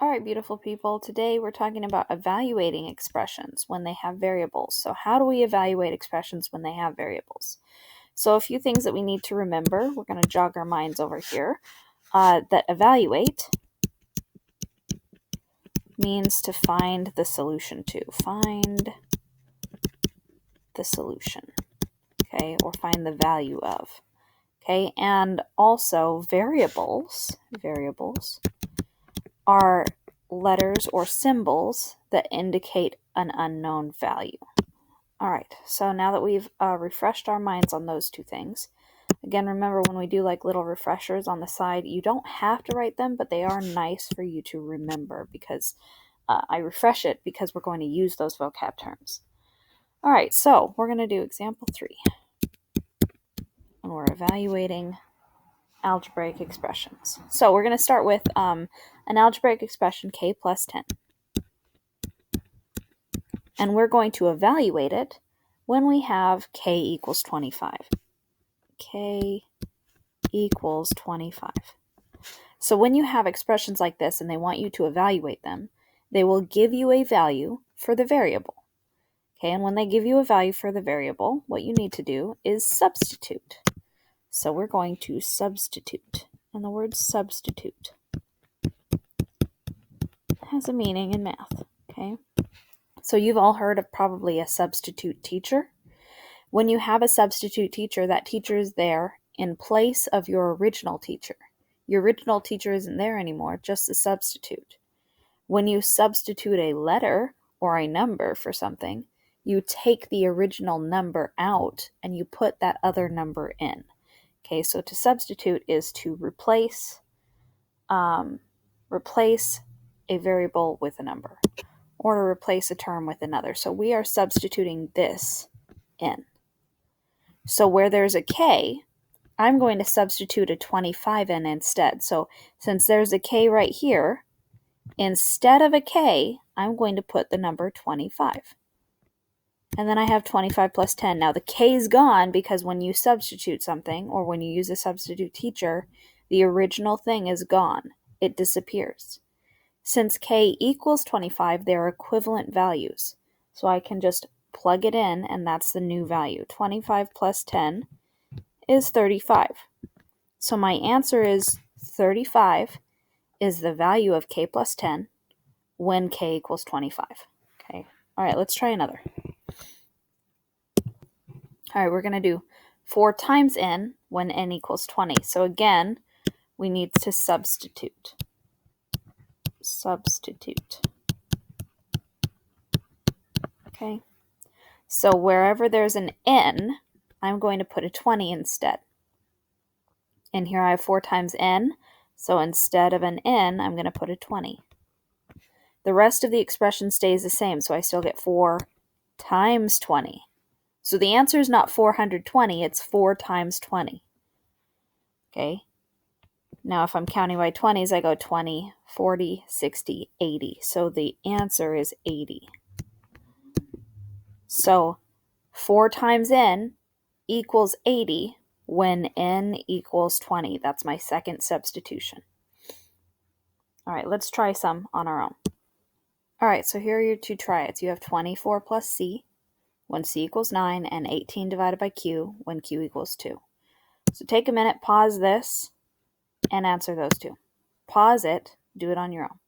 All right, beautiful people. Today we're talking about evaluating expressions when they have variables. So how do we evaluate expressions when they have variables? So a few things that we need to remember. We're going to jog our minds over here. That evaluate means to find the solution to. Find the solution, okay, or find the value of. Okay, and also variables are letters or symbols that indicate an unknown value. All right, so now that we've refreshed our minds on those two things, again, remember when we do like little refreshers on the side, you don't have to write them, but they are nice for you to remember because I refresh it because we're going to use those vocab terms. All right, so we're going to do example 3 when we're evaluating algebraic expressions. So we're going to start with an algebraic expression k plus 10. And we're going to evaluate it when we have k equals 25. K equals 25. So when you have expressions like this and they want you to evaluate them, they will give you a value for the variable. Okay, and when they give you a value for the variable, what you need to do is substitute. So we're going to substitute. And the word substitute has a meaning in math. Okay, so you've all heard of probably a substitute teacher. When you have a substitute teacher, that teacher is there in place of your original teacher. Your original teacher isn't there anymore, just a substitute. When you substitute a letter or a number for something, you take the original number out and you put that other number in. Okay, so to substitute is to replace a variable with a number, or to replace a term with another. So we are substituting this in. So where there's a k, I'm going to substitute a 25 in instead. So since there's a k right here, instead of a k, I'm going to put the number 25. And then I have 25 plus 10. Now the k is gone because when you substitute something or when you use a substitute teacher, the original thing is gone. It disappears. Since k equals 25, they're equivalent values. So I can just plug it in and that's the new value. 25 plus 10 is 35. So my answer is 35 is the value of k plus 10 when k equals 25. Okay. All right, let's try another. All right, we're going to do 4 times n when n equals 20. So again, we need to substitute. Substitute. Okay. So wherever there's an n, I'm going to put a 20 instead. And here I have 4 times n, so instead of an n, I'm going to put a 20. The rest of the expression stays the same, so I still get 4 times 20. So the answer is not 420, it's 4 times 20. Okay? Now if I'm counting by 20s, I go 20, 40, 60, 80. So the answer is 80. So 4 times n equals 80 when n equals 20. That's my second substitution. All right, let's try some on our own. All right, so here are your two triads. You have 24 plus c when c equals 9 and 18 divided by q when q equals 2. So take a minute, pause this, and answer those two. Pause it, do it on your own.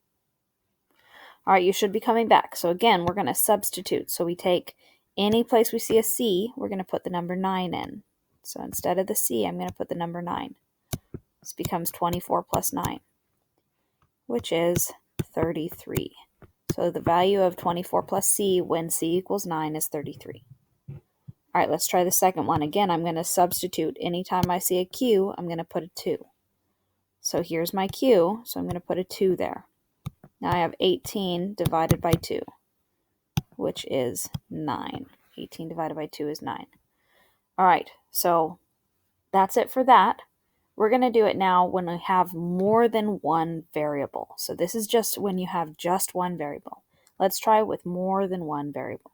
All right, you should be coming back. So again, we're going to substitute. So we take any place we see a c, we're going to put the number 9 in. So instead of the c, I'm going to put the number 9. This becomes 24 plus 9, which is 33. So the value of 24 plus c when c equals 9 is 33. All right, let's try the second one. Again, I'm going to substitute. Anytime I see a q, I'm going to put a 2. So here's my q, so I'm going to put a 2 there. Now I have 18 divided by 2, which is 9. 18 divided by 2 is 9. All right, so that's it for that. We're going to do it now when we have more than one variable. So this is just when you have just one variable. Let's try with more than one variable.